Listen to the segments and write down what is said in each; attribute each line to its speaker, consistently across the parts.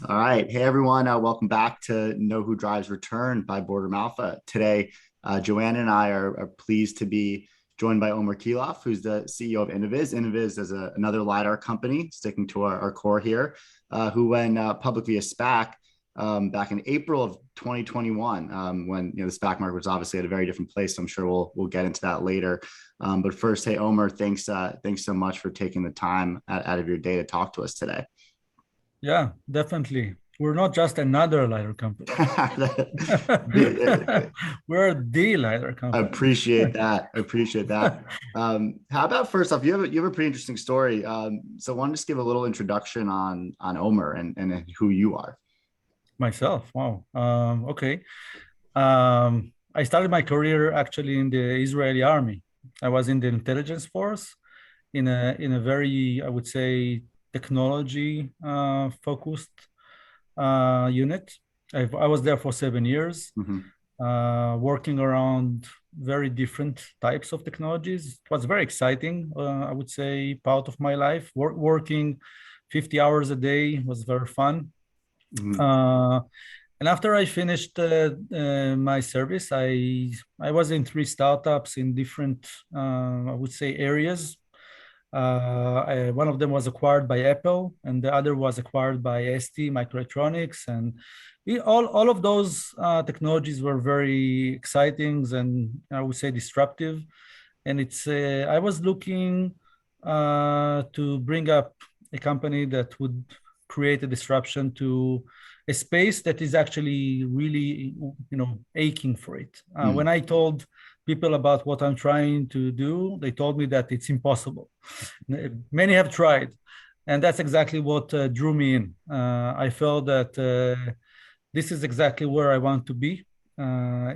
Speaker 1: All right. Hey, everyone. Welcome back to Know Who Drives Return by Boardroom Alpha. Today, Joanna and I are pleased to be joined by Omer Keilaf, who's the CEO of Innoviz. Innoviz is another LiDAR company, sticking to our core here, who went public via SPAC back in April of 2021, when the SPAC market was obviously at a very different place. So I'm sure we'll get into that later. But first, hey, Omer, thanks so much for taking the time out of your day to talk to us today.
Speaker 2: Yeah, definitely. We're not just another LiDAR company. We're the LiDAR
Speaker 1: I
Speaker 2: company.
Speaker 1: appreciate that. I appreciate that. How about first off, you have a pretty interesting story. So I want to just give a little introduction on Omer and who you are.
Speaker 2: Myself, wow. Okay. I started my career actually in the Israeli army. I was in the intelligence force in a very, I would say, technology focused unit. I was there for 7 years, working around very different types of technologies. It was very exciting, I would say, part of my life. Working 50 hours a day was very fun. And after I finished my service, I was in 3 startups in different, I would say, areas. One of them was acquired by Apple, and the other was acquired by ST Microelectronics, and all of those technologies were very exciting and I would say disruptive. And I was looking to bring up a company that would create a disruption to a space that is actually really, aching for it. When I told people about what I'm trying to do, they told me that it's impossible. Many have tried, and that's exactly what drew me in. I felt that this is exactly where I want to be.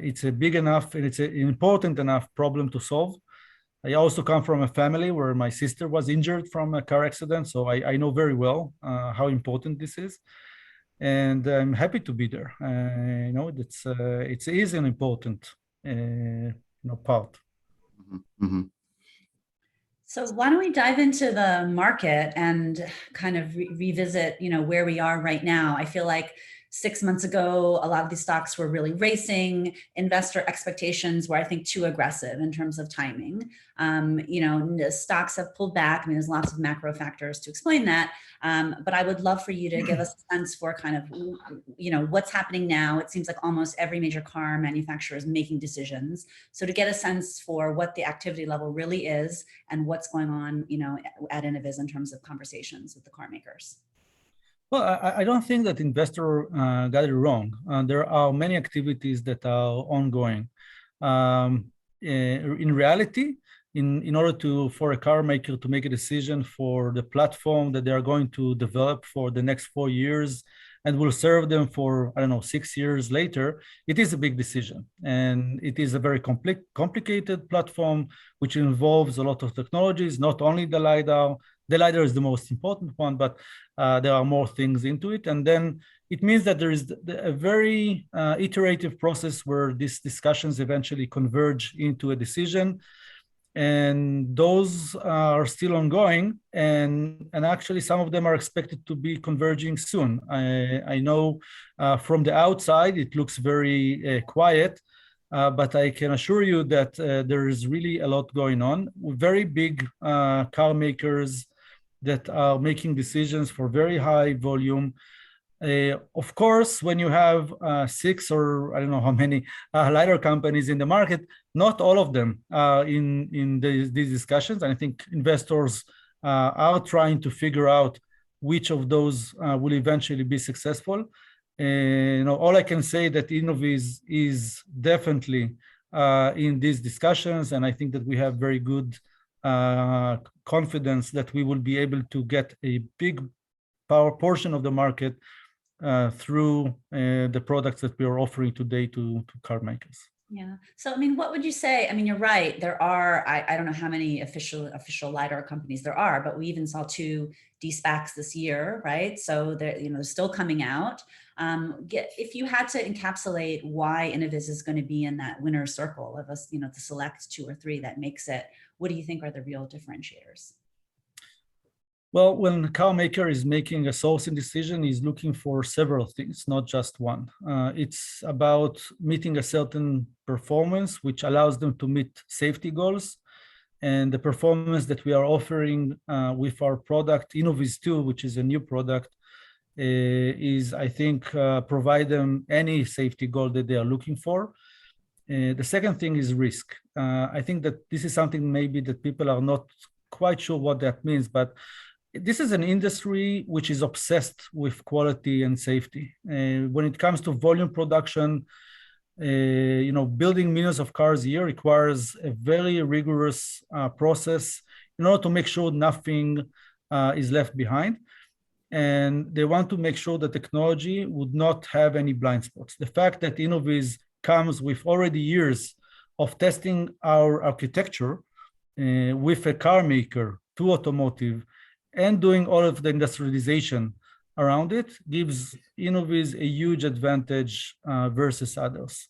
Speaker 2: It's a big enough and it's an important enough problem to solve. I also come from a family where my sister was injured from a car accident, so I know very well how important this is. And I'm happy to be there. It is an important part.
Speaker 3: So why don't we dive into the market and kind of revisit, where we are right now. I feel like 6 months ago, a lot of these stocks were really racing. Investor expectations were, I think, too aggressive in terms of timing. The stocks have pulled back. I mean, there's lots of macro factors to explain that. But I would love for you to give us a sense for kind of, what's happening now. It seems like almost every major car manufacturer is making decisions. So to get a sense for what the activity level really is and what's going on, at Innoviz in terms of conversations with the car makers.
Speaker 2: Well, I don't think that investor got it wrong. There are many activities that are ongoing. In reality, in order for a car maker to make a decision for the platform that they are going to develop for the next 4 years and will serve them for, 6 years later, it is a big decision. And it is a very complicated platform, which involves a lot of technologies, not only the LiDAR. The LiDAR is the most important one, but there are more things into it. And then it means that there is a very iterative process where these discussions eventually converge into a decision. And those are still ongoing. And actually, some of them are expected to be converging soon. I know from the outside, it looks very quiet. But I can assure you that there is really a lot going on. Very big car makers that are making decisions for very high volume. Of course, when you have 6 or I don't know how many LiDAR companies in the market, not all of them are in these discussions. And I think investors are trying to figure out which of those will eventually be successful. All I can say that Innoviz is definitely in these discussions, and I think that we have very good confidence that we will be able to get a big portion of the market through the products that we are offering today to car makers.
Speaker 3: Yeah. So, what would you say? You're right. There are, I don't know how many official LiDAR companies there are, but we even saw 2 de-SPACs this year, right? So they're still coming out. If you had to encapsulate why Innoviz is going to be in that winner circle of us, to select 2 or 3 that makes it, what do you think are the real differentiators?
Speaker 2: Well, when a car maker is making a sourcing decision, he's looking for several things, not just one. It's about meeting a certain performance, which allows them to meet safety goals. And the performance that we are offering with our product, Innoviz II, which is a new product, is, I think, provide them any safety goal that they are looking for. The second thing is risk. I think that this is something maybe that people are not quite sure what that means, but this is an industry which is obsessed with quality and safety. When it comes to volume production, building millions of cars a year requires a very rigorous process in order to make sure nothing is left behind. And they want to make sure that technology would not have any blind spots. The fact that Innoviz comes with already years of testing our architecture with a car maker to automotive and doing all of the industrialization around it gives Innoviz a huge advantage versus others.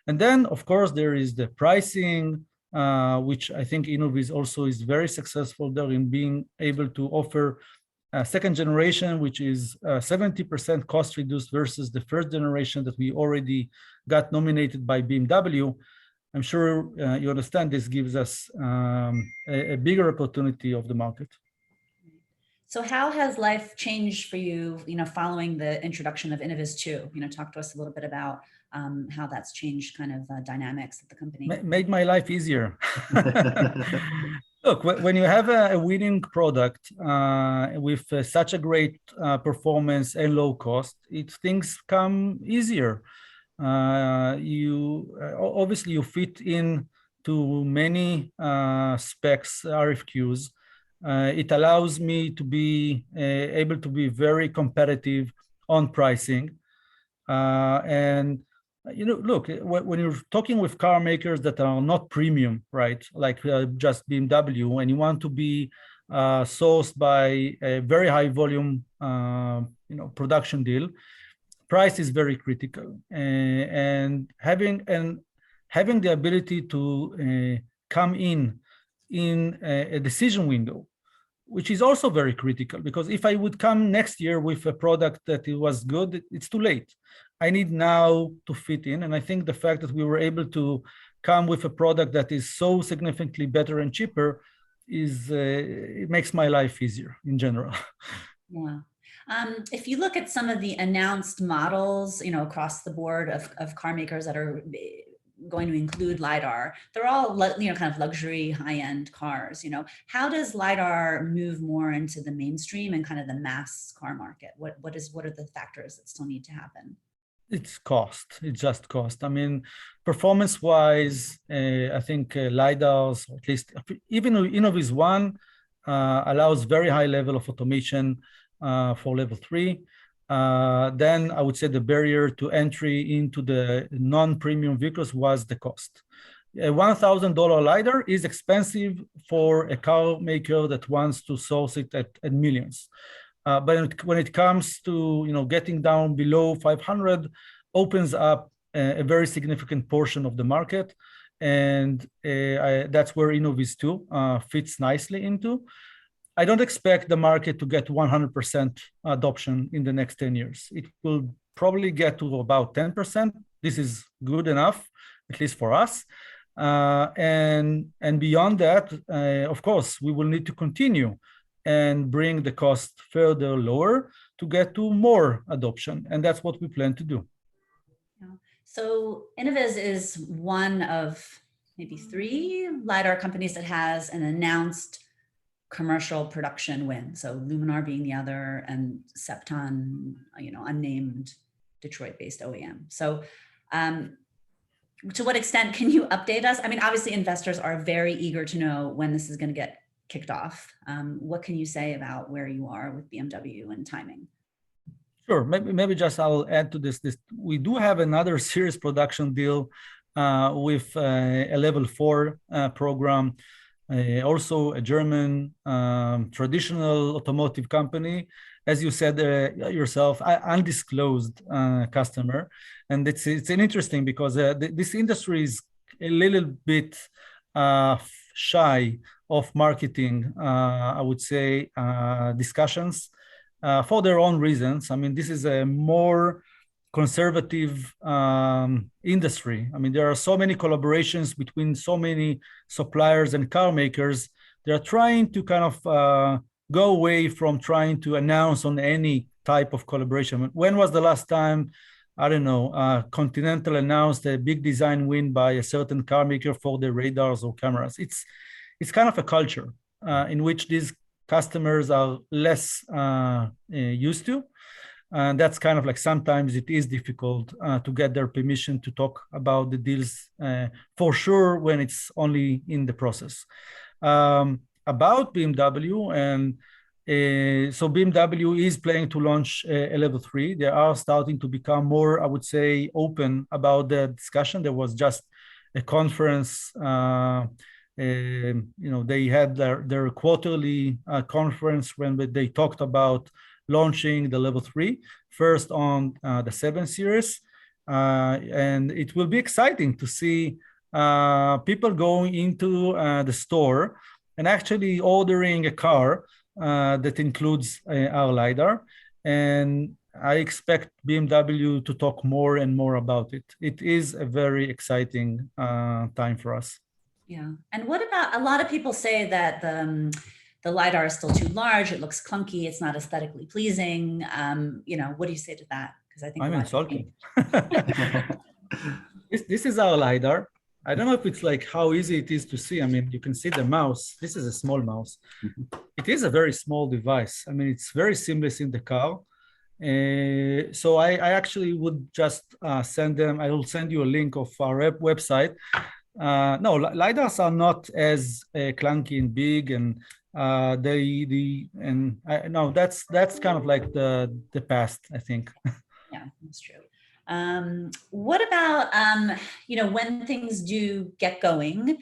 Speaker 2: And then, of course, there is the pricing, which I think Innoviz also is very successful there in being able to offer a second generation, which is 70% cost reduced versus the first generation that we already got nominated by BMW. I'm sure you understand this gives us a bigger opportunity of the market.
Speaker 3: So how has life changed for you, following the introduction of Innoviz II? Talk to us a little bit about how that's changed kind of dynamics at the company.
Speaker 2: Made my life easier. Look, when you have a winning product with such a great performance and low cost, things come easier. Obviously you fit in to many specs, RFQs. It allows me to be able to be very competitive on pricing. And look, when you're talking with car makers that are not premium, right, like just BMW, and you want to be sourced by a very high volume, production deal, price is very critical. And having the ability to come in a decision window, which is also very critical, because if I would come next year with a product that it was good, it's too late. I need now to fit in. And I think the fact that we were able to come with a product that is so significantly better and cheaper it makes my life easier in general.
Speaker 3: Yeah. If you look at some of the announced models, across the board of car makers that are going to include LiDAR, they're all, kind of luxury high-end cars. How does LiDAR move more into the mainstream and kind of the mass car market? What are the factors that still need to happen?
Speaker 2: It's cost. It's just cost. I mean, performance-wise, I think LiDARs, at least even Innoviz I, allows very high level of automation for level 3. Then I would say the barrier to entry into the non-premium vehicles was the cost. A $1,000 LiDAR is expensive for a car maker that wants to source it at millions. But when it comes to getting down below 500, opens up a very significant portion of the market, and that's where Innoviz II fits nicely into. I don't expect the market to get 100% adoption in the next 10 years. It will probably get to about 10%. This is good enough, at least for us. And beyond that, of course, we will need to continue and bring the cost further lower to get to more adoption. And that's what we plan to do.
Speaker 3: So Innoviz is one of maybe 3 LiDAR companies that has an announced commercial production win. So Luminar being the other, and Septon, unnamed Detroit-based OEM. So to what extent can you update us? I mean, obviously investors are very eager to know when this is going to get kicked off. What can you say about where you are with BMW and timing?
Speaker 2: Sure. Maybe just I'll add to this. We do have another serious production deal with a level 4 program, also a German traditional automotive company, as you said yourself, undisclosed customer. And it's an interesting because this industry is a little bit shy of marketing, I would say, discussions for their own reasons. I mean, this is a more conservative industry. I mean, there are so many collaborations between so many suppliers and car makers. They're trying to kind of go away from trying to announce on any type of collaboration. When was the last time, I don't know, Continental announced a big design win by a certain car maker for the radars or cameras? It's kind of a culture in which these customers are less used to. And that's kind of like sometimes it is difficult to get their permission to talk about the deals, for sure, when it's only in the process. About BMW, and so BMW is planning to launch a level 3. They are starting to become more, I would say, open about the discussion. There was just a conference, they had their quarterly conference when they talked about launching the level 3 first on the 7 Series. And it will be exciting to see people going into the store and actually ordering a car that includes our LiDAR. And I expect BMW to talk more and more about it. It is a very exciting time for us.
Speaker 3: Yeah. And what about, a lot of people say that the LiDAR is still too large. It looks clunky. It's not aesthetically pleasing. What do you say to that? Because I think
Speaker 2: I'm insulted. This is our LiDAR. I don't know if it's like how easy it is to see. I mean, you can see the mouse. This is a small mouse. It is a very small device. I mean, it's very seamless in the car. So I actually would just send them. I will send you a link of our website. No, LiDARs are not as clunky and big, and no, that's kind of like the past, I think.
Speaker 3: Yeah, that's true. What about when things do get going?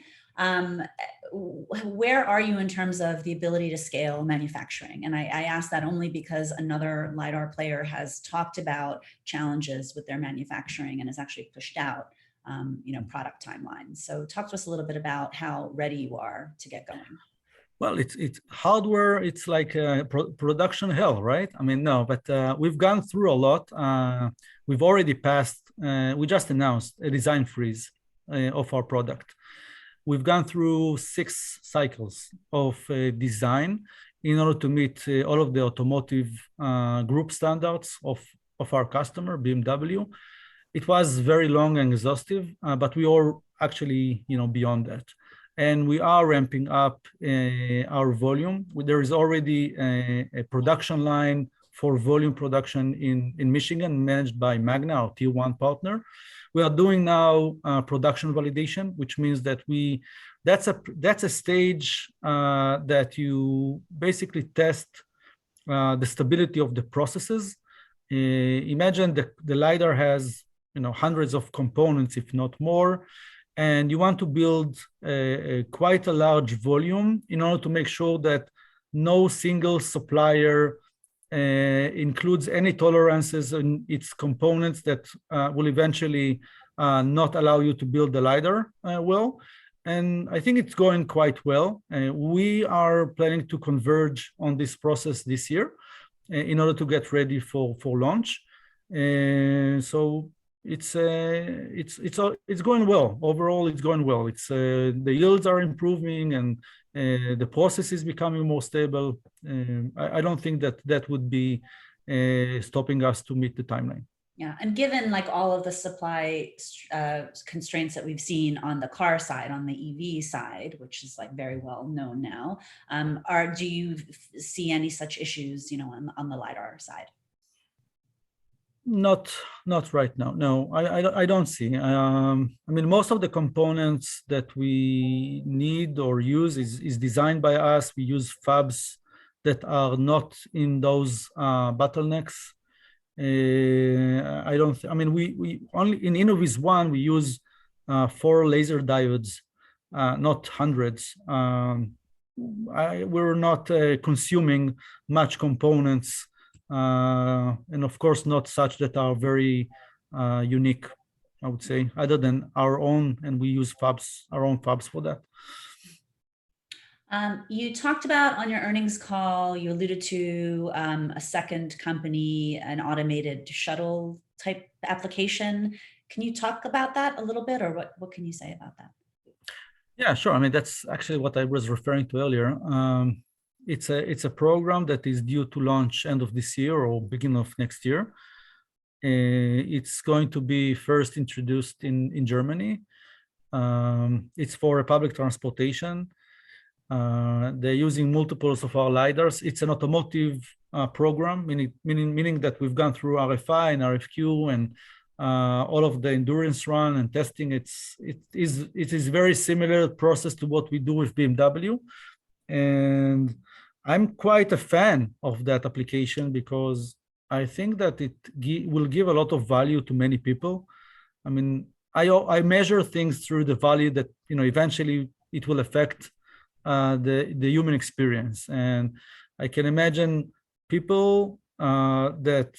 Speaker 3: Where are you in terms of the ability to scale manufacturing? And I ask that only because another LiDAR player has talked about challenges with their manufacturing and has actually pushed out product timelines. So talk to us a little bit about how ready you are to get going.
Speaker 2: Well, it's hardware. It's like production hell, right? I mean, no, but we've gone through a lot. We've already passed. We just announced a design freeze of our product. We've gone through 6 cycles of design in order to meet all of the automotive group standards of our customer, BMW. It was very long and exhaustive, but we are actually, beyond that. And we are ramping up our volume. There is already a production line for volume production in Michigan, managed by Magna, our tier 1 partner. We are doing now production validation, which means that that's a stage that you basically test the stability of the processes. Imagine the LiDAR has hundreds of components, if not more. And you want to build quite a large volume in order to make sure that no single supplier includes any tolerances in its components that will eventually not allow you to build the LiDAR well. And I think it's going quite well. We are planning to converge on this process this year in order to get ready for launch. So it's going well. Overall, it's going well. The yields are improving and the process is becoming more stable. I don't think that would be stopping us to meet the timeline.
Speaker 3: Yeah, and given like all of the supply constraints that we've seen on the car side, on the EV side, which is like very well known now, do you see any such issues, on the LiDAR side?
Speaker 2: Not right now. No, I don't see. I mean, most of the components that we need or use is designed by us. We use fabs that are not in those bottlenecks. We only in Innoviz I we use 4 laser diodes, not hundreds. We're not consuming much components. And of course, not such that are very unique, I would say, other than our own, and we use our own fabs for that.
Speaker 3: You talked about on your earnings call, you alluded to a second company, an automated shuttle type application. Can you talk about that a little bit, or what can you say about that?
Speaker 2: Yeah, sure. I mean, that's actually what I was referring to earlier. It's a program that is due to launch end of this year or beginning of next year. It's going to be first introduced in Germany. It's for public transportation. They're using multiples of our LiDARs. It's an automotive program, meaning that we've gone through RFI and RFQ and all of the endurance run and testing. It is very similar process to what we do with BMW. And I'm quite a fan of that application because I think that it will give a lot of value to many people. I mean, I measure things through the value that, eventually it will affect the human experience. And I can imagine people that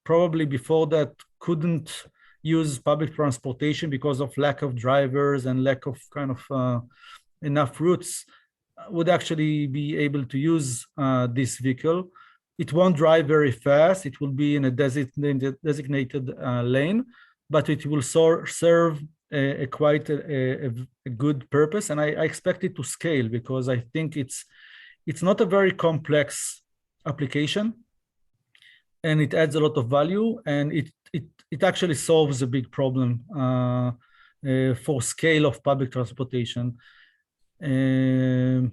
Speaker 2: probably before that couldn't use public transportation because of lack of drivers and lack of kind of enough routes would actually be able to use this vehicle. It won't drive very fast. It will be in a designated lane, but it will serve quite a good purpose. And I expect it to scale because I think it's not a very complex application, and it adds a lot of value, and it actually solves a big problem for scale of public transportation. They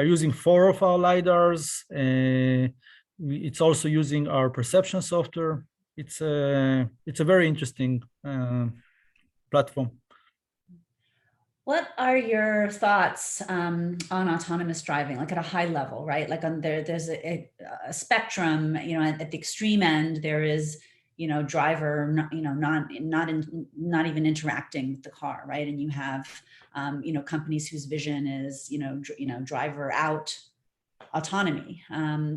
Speaker 2: are using 4 of our LiDARs. It's also using our perception software. It's a very interesting platform.
Speaker 3: What are your thoughts on autonomous driving, like at a high level, right? Like there's a spectrum, at the extreme end, there is, driver, not even interacting with the car, right? And you have, companies whose vision is, driver out autonomy. Where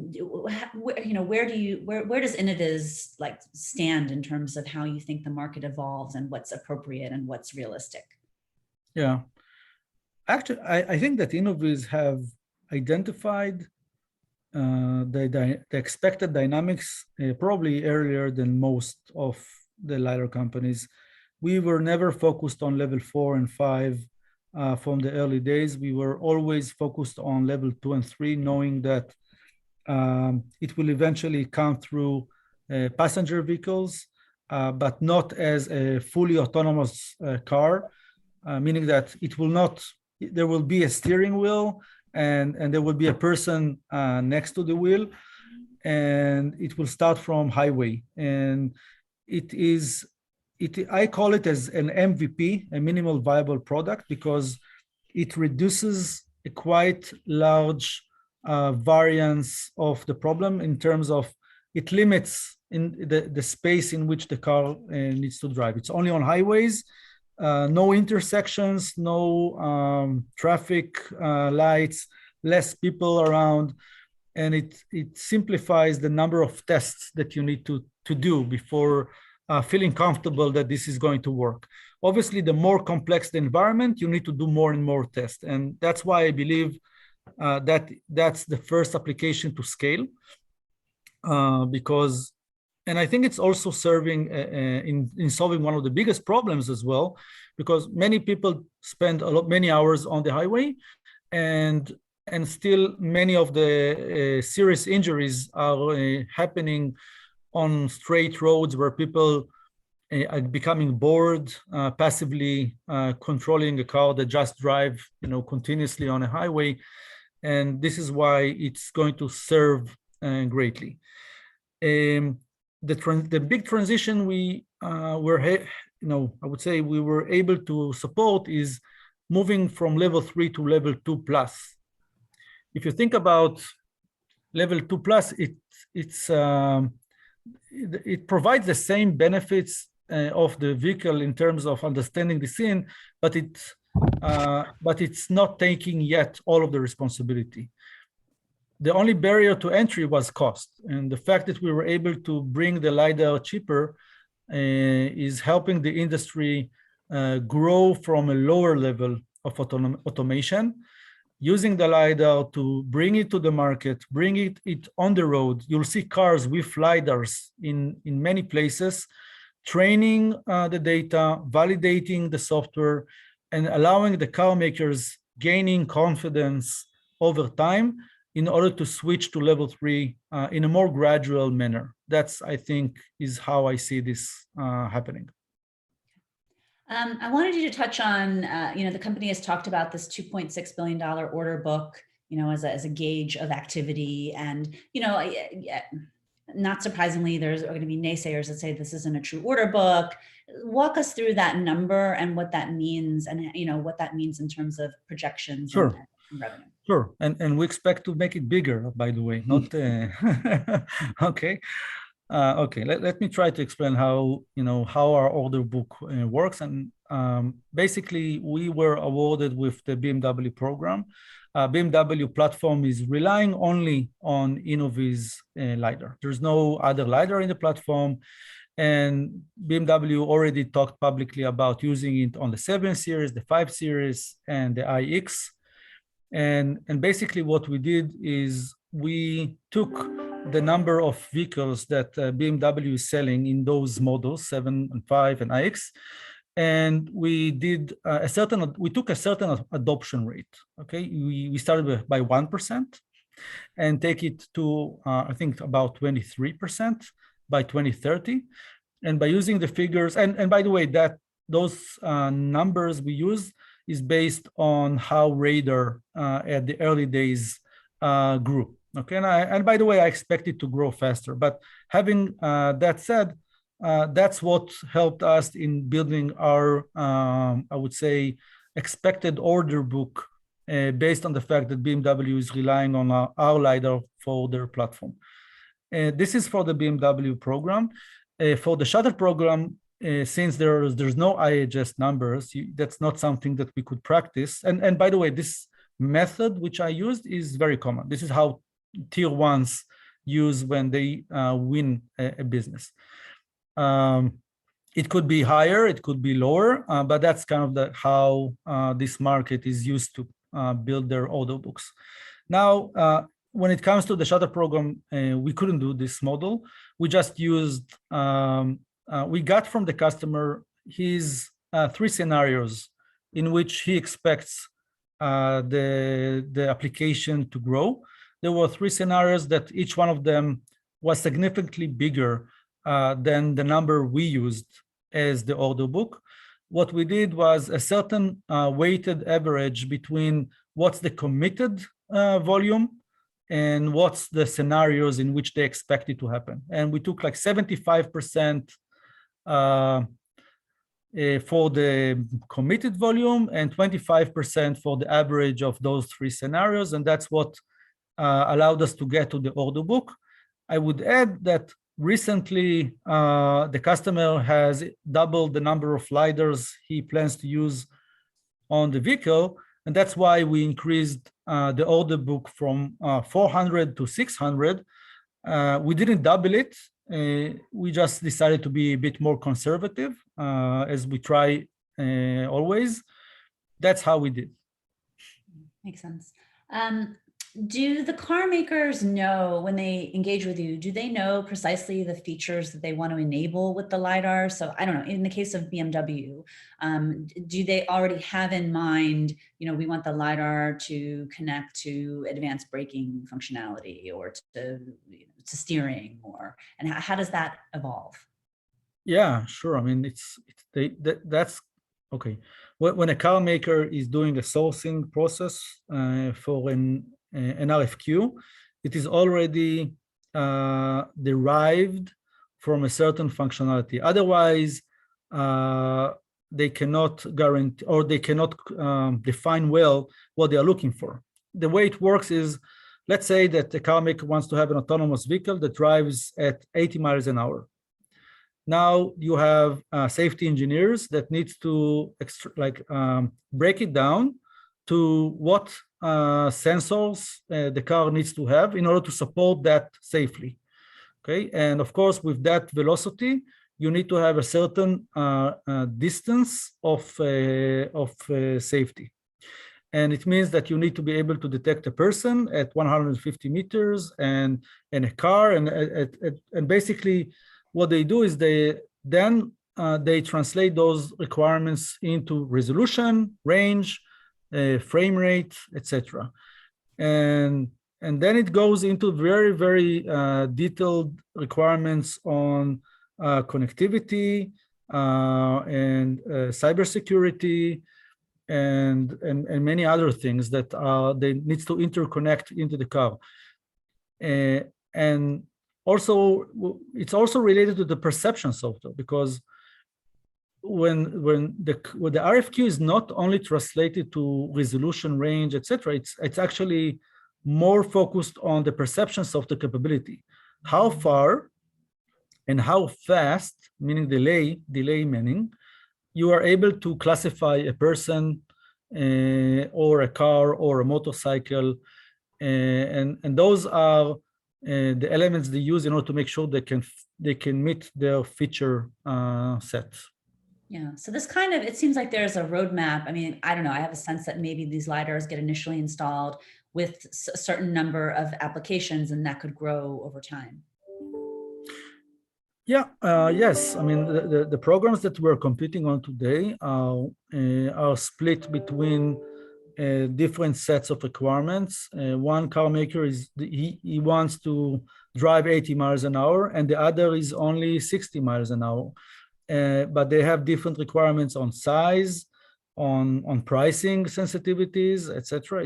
Speaker 3: does Innoviz stand in terms of how you think the market evolves and what's appropriate and what's realistic?
Speaker 2: Yeah, actually, I think that Innoviz have identified the expected dynamics probably earlier than most of the LiDAR companies. We were never focused on level 4 and 5 from the early days. We were always focused on level 2 and 3, knowing that it will eventually come through passenger vehicles, but not as a fully autonomous car. Meaning that there will be a steering wheel and there will be a person next to the wheel, and it will start from highway. And I call it as an MVP, a minimal viable product, because it reduces a quite large variance of the problem in terms of it limits in the space in which the car needs to drive. It's only on highways. No intersections, no traffic lights, less people around, and it simplifies the number of tests that you need to do before feeling comfortable that this is going to work. Obviously, the more complex the environment, you need to do more and more tests, and that's why I believe that that's the first application to scale, because. And I think it's also serving in solving one of the biggest problems as well, because many people spend many hours on the highway, and still many of the serious injuries are happening on straight roads where people are becoming bored, passively controlling a car that just drive, continuously on a highway, and this is why it's going to serve greatly. The big transition I would say we were able to support is moving from level 3 to level 2+. If you think about level 2+, it provides the same benefits of the vehicle in terms of understanding the scene, but it's not taking yet all of the responsibility. The only barrier to entry was cost. And the fact that we were able to bring the LiDAR cheaper is helping the industry grow from a lower level of automation. using the LiDAR to bring it to the market, bring it on the road. You'll see cars with LiDARs in many places, training the data, validating the software, and allowing the car makers gaining confidence over time in order to switch to level 3 in a more gradual manner. That's, I think, is how I see this happening.
Speaker 3: I wanted you to touch on, the company has talked about this $2.6 billion order book, as a gauge of activity. And, not surprisingly, there's going to be naysayers that say this isn't a true order book. Walk us through that number and what that means, and what that means in terms of projections.
Speaker 2: Sure.
Speaker 3: And revenue.
Speaker 2: Sure, and we expect to make it bigger, by the way. Not okay. Okay, let me try to explain how our order book works. And basically, we were awarded with the BMW program. BMW platform is relying only on Innoviz LiDAR. There's no other LiDAR in the platform. And BMW already talked publicly about using it on the 7 Series, the 5 Series, and the iX. And basically what we did is we took the number of vehicles that BMW is selling in those models, 7 and 5 and iX, and we did we took a certain adoption rate. Okay, we started by 1% and take it to I think about 23% by 2030. And by using the figures, and by the way, that those numbers we use is based on how radar at the early days grew. Okay, and by the way, I expect it to grow faster. But having that said, that's what helped us in building our, I would say, expected order book based on the fact that BMW is relying on our LiDAR for their platform. This is for the BMW program. For the shuttle program, since there's no IHS numbers, that's not something that we could practice. And by the way, this method which I used is very common. This is how tier ones use when they win a business. It could be higher, it could be lower, but that's kind of how this market is used to build their order books. Now, when it comes to the shuttle program, we couldn't do this model. We just used, we got from the customer his 3 scenarios in which he expects the application to grow. There were 3 scenarios that each one of them was significantly bigger than the number we used as the order book. What we did was a certain weighted average between what's the committed volume and what's the scenarios in which they expect it to happen. And we took like 75% for the committed volume and 25% for the average of those 3 scenarios. And that's what allowed us to get to the order book. I would add that recently the customer has doubled the number of LiDARs he plans to use on the vehicle. And that's why we increased the order book from 400 to 600. We didn't double it. We just decided to be a bit more conservative, as we try always. That's how we did.
Speaker 3: Makes sense. Do the car makers know, when they engage with you, do they know precisely the features that they want to enable with the LiDAR? So I don't know, in the case of BMW, do they already have in mind, we want the LiDAR to connect to advanced braking functionality or to steering, and how does that evolve? Yeah,
Speaker 2: sure. I mean, that's okay. When a car maker is doing a sourcing process for an RFQ, it is already derived from a certain functionality. Otherwise, they cannot guarantee, or they cannot define well what they are looking for. The way it works is, let's say that the car maker wants to have an autonomous vehicle that drives at 80 miles an hour. Now you have safety engineers that needs to break it down to what sensors the car needs to have in order to support that safely. Okay, and of course, with that velocity, you need to have a certain distance of safety. And it means that you need to be able to detect a person at 150 meters and a car. And basically what they do is they translate those requirements into resolution, range, frame rate, etc. And then it goes into very, very detailed requirements on connectivity and cybersecurity, and many other things that they needs to interconnect into the car. And also, it's also related to the perception software, because when the RFQ is not only translated to resolution, range, etc., it's actually more focused on the perceptions of the capability. How far and how fast, meaning delay meaning, you are able to classify a person or a car or a motorcycle, and those are the elements they use in order to make sure they can meet their feature set.
Speaker 3: Yeah. So this kind of, it seems like there's a roadmap. I mean, I don't know. I have a sense that maybe these LiDARs get initially installed with a certain number of applications, and that could grow over time.
Speaker 2: Yeah, yes. I mean, the programs that we're competing on today are split between different sets of requirements. One car maker he wants to drive 80 miles an hour, and the other is only 60 miles an hour. But they have different requirements on size, on pricing sensitivities, etc.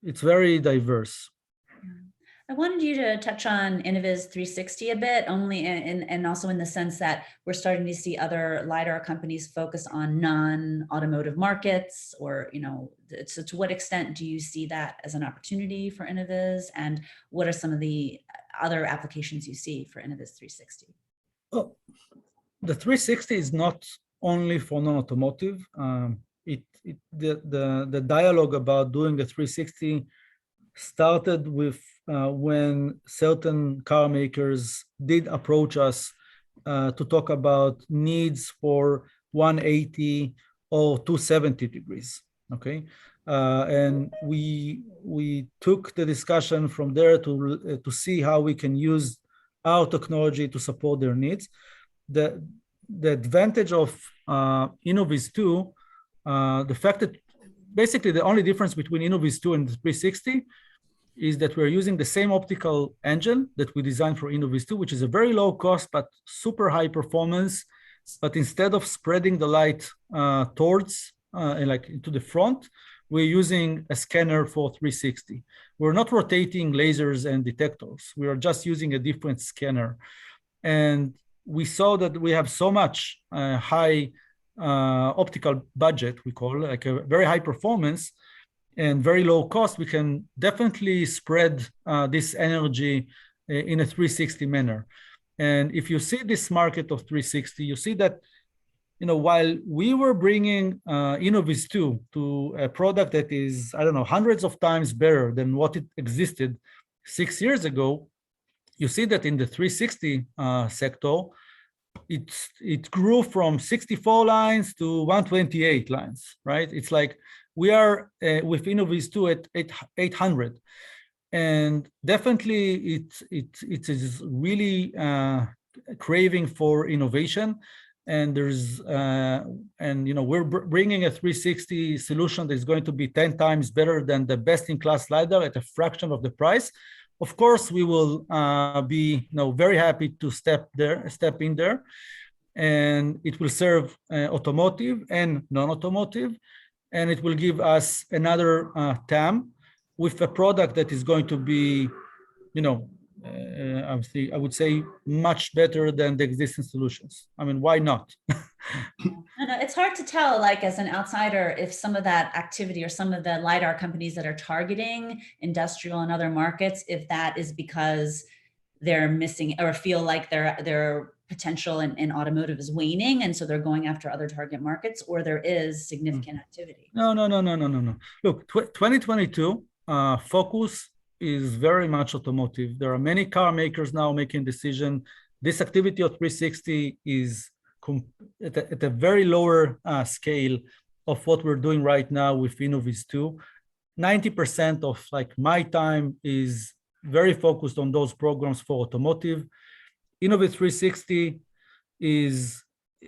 Speaker 2: It's very diverse.
Speaker 3: I wanted you to touch on Innoviz 360 a bit, only and also in the sense that we're starting to see other LiDAR companies focus on non-automotive markets, or, so to what extent do you see that as an opportunity for Innoviz, and what are some of the other applications you see for Innoviz 360?
Speaker 2: Oh, the 360 is not only for non-automotive. The dialogue about doing the 360 started with when certain car makers did approach us to talk about needs for 180 or 270 degrees. Okay, and we took the discussion from there to see how we can use our technology to support their needs. The advantage of Innoviz II, the fact that basically the only difference between Innoviz II and the 360 is that we're using the same optical engine that we designed for Innoviz II, which is a very low cost but super high performance. But instead of spreading the light towards like into the front, we're using a scanner for 360. We're not rotating lasers and detectors. We are just using a different scanner. And we saw that we have so much high optical budget, we call it, like a very high performance and very low cost. We can definitely spread this energy in a 360 manner. And if you see this market of 360, you see that, while we were bringing Innoviz II to a product that is, I don't know, hundreds of times better than what it existed 6 years ago, you see that in the 360 sector, it grew from 64 lines to 128 lines, right? It's like we are with Innoviz II at 800. And definitely it is really craving for innovation. And we're bringing a 360 solution that is going to be 10 times better than the best-in-class LiDAR at a fraction of the price. Of course, we will be very happy to step in there, and it will serve automotive and non-automotive, and it will give us another TAM with a product that is going to be, I would say much better than the existing solutions. I mean, why not?
Speaker 3: No, it's hard to tell, like as an outsider, if some of that activity or some of the LiDAR companies that are targeting industrial and other markets, if that is because they're missing or feel like their potential in automotive is waning, and so they're going after other target markets, or there is significant activity.
Speaker 2: No. Look, 2022 focus is very much automotive. There are many car makers now making decision. This activity of 360 is at a very lower scale of what we're doing right now with Innoviz II. 90% of like my time is very focused on those programs for automotive. Innoviz 360 is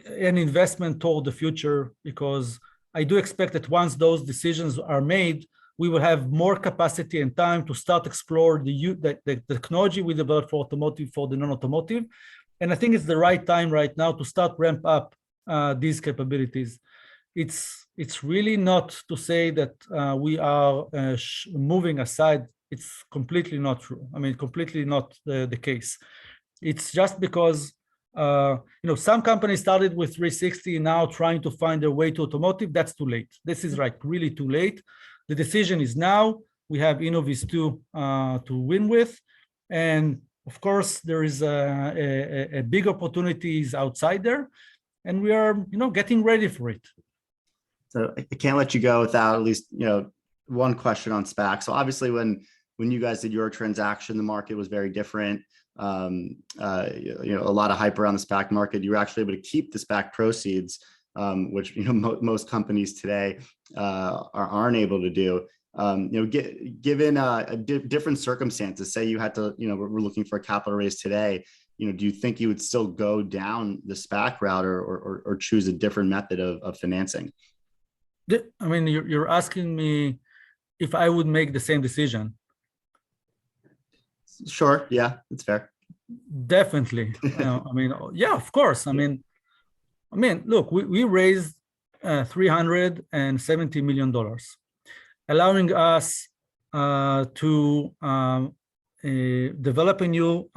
Speaker 2: an investment toward the future, because I do expect that once those decisions are made, we will have more capacity and time to start explore the technology we developed for automotive, for the non-automotive. And I think it's the right time right now to start ramp up these capabilities. It's really not to say that we are moving aside. It's completely not true. I mean, completely not the case. It's just because some companies started with 360, now trying to find their way to automotive. That's too late. This is like really too late. The decision is now. We have Innoviz II to win with, and of course there is a big opportunities outside there, and we are getting ready for it.
Speaker 1: So I can't let you go without at least one question on SPAC. So obviously when you guys did your transaction, the market was very different. A lot of hype around the SPAC market. You were actually able to keep the SPAC proceeds, which most companies today aren't able to do. Given different circumstances, say you had to, we're looking for a capital raise today. Do you think you would still go down the SPAC route or choose a different method of financing?
Speaker 2: I mean, you're asking me if I would make the same decision.
Speaker 1: Sure. Yeah, it's fair.
Speaker 2: Definitely. I mean, yeah, of course. I mean, look, we raised $370 million, allowing us to develop a new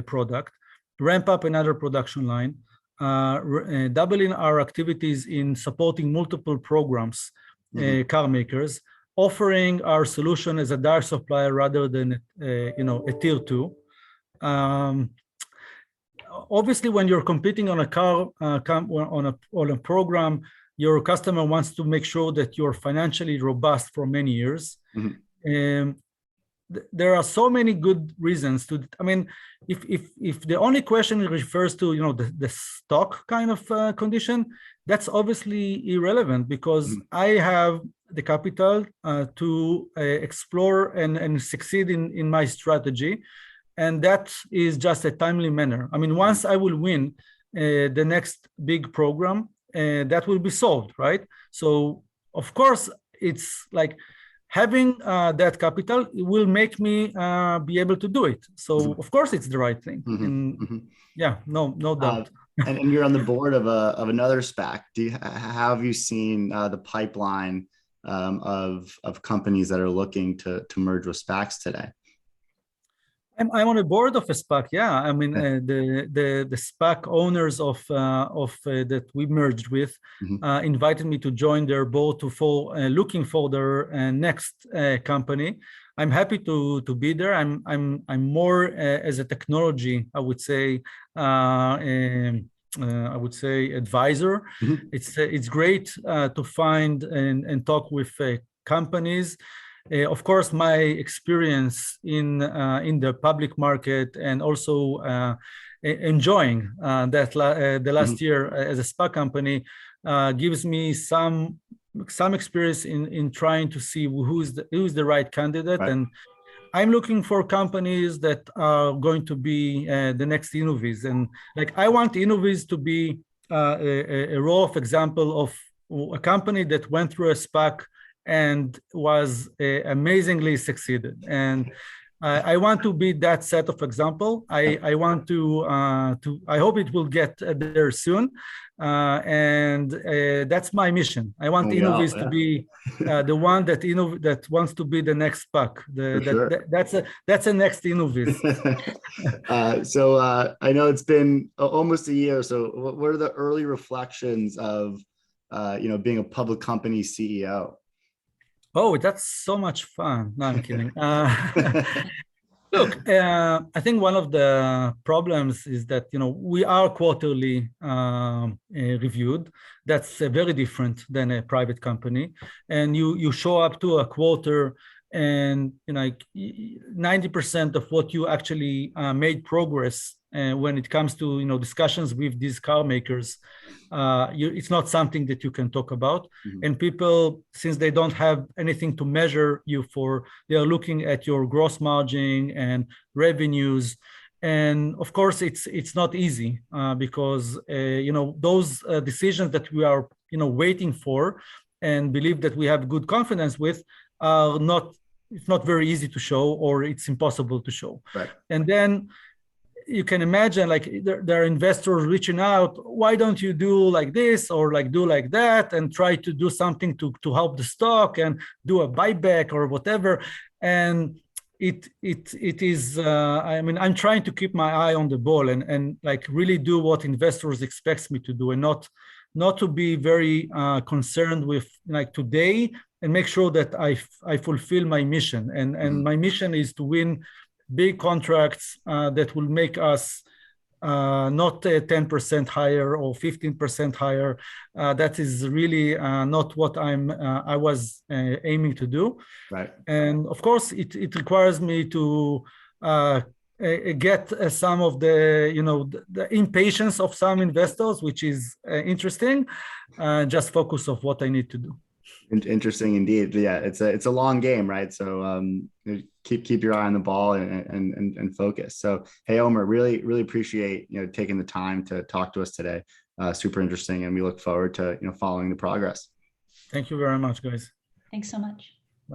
Speaker 2: product, ramp up another production line, doubling our activities in supporting multiple programs, car makers, offering our solution as a direct supplier rather than a tier 2. Obviously, when you're competing on a car on a program, your customer wants to make sure that you're financially robust for many years. There are so many good reasons to. I mean, if the only question refers to the stock kind of condition, that's obviously irrelevant, because I have the capital to explore and succeed in my strategy, and that is just a timely manner. I mean, once I will win the next big program, that will be solved, right? So of course, it's like having that capital will make me be able to do it. So of course, it's the right thing. Yeah, no doubt.
Speaker 1: And you're on the board of another SPAC. How have you seen the pipeline of companies that are looking to merge with SPACs today?
Speaker 2: I'm on a board of a SPAC. Yeah, I mean the SPAC owners of that we merged with invited me to join their board looking for their next company. I'm happy to be there. I'm more as a technology, I would say advisor. It's great to find and talk with companies. Of course, my experience in the public market, and also enjoying the last year as a SPAC company gives me some experience in trying to see who's the right candidate. Right. And I'm looking for companies that are going to be the next Innoviz. And like, I want Innoviz to be a raw of example of a company that went through a SPAC and was amazingly succeeded. And I want to be that set of example. I want to I hope it will get there soon. And that's my mission. I want Innoviz to be the one that wants to be the next SPAC. That's a next Innoviz.
Speaker 1: So I know it's been almost a year. So what are the early reflections of being a public company CEO?
Speaker 2: Oh, that's so much fun. No, I'm kidding. Look, I think one of the problems is that, we are quarterly reviewed. That's very different than a private company. And you show up to a quarter and 90% of what you actually made progress when it comes to discussions with these car makers, it's not something that you can talk about. And people, since they don't have anything to measure you for, they are looking at your gross margin and revenues. And of course, it's not easy because those decisions that we are waiting for and believe that we have good confidence with are not. It's not very easy to show, or it's impossible to show.
Speaker 1: Right.
Speaker 2: And then you can imagine, like, there are investors reaching out. Why don't you do like this or like do like that, and try to do something to help the stock and do a buyback or whatever. And it is. I'm trying to keep my eye on the ball and like really do what investors expect me to do, and not to be very concerned with like today, and make sure that I fulfill my mission. And my mission is to win big contracts that will make us not 10% higher or 15% higher. That is really not what I was aiming to do.
Speaker 1: Right.
Speaker 2: And of course, it requires me to get some of the impatience of some investors, which is interesting. Just focus of what I need to do.
Speaker 1: Interesting indeed. Yeah, it's a long game, right? So keep your eye on the ball and focus. So hey, Omer, really appreciate taking the time to talk to us today. Super interesting, and we look forward to following the progress.
Speaker 2: Thank you very much, guys.
Speaker 3: Thanks so much.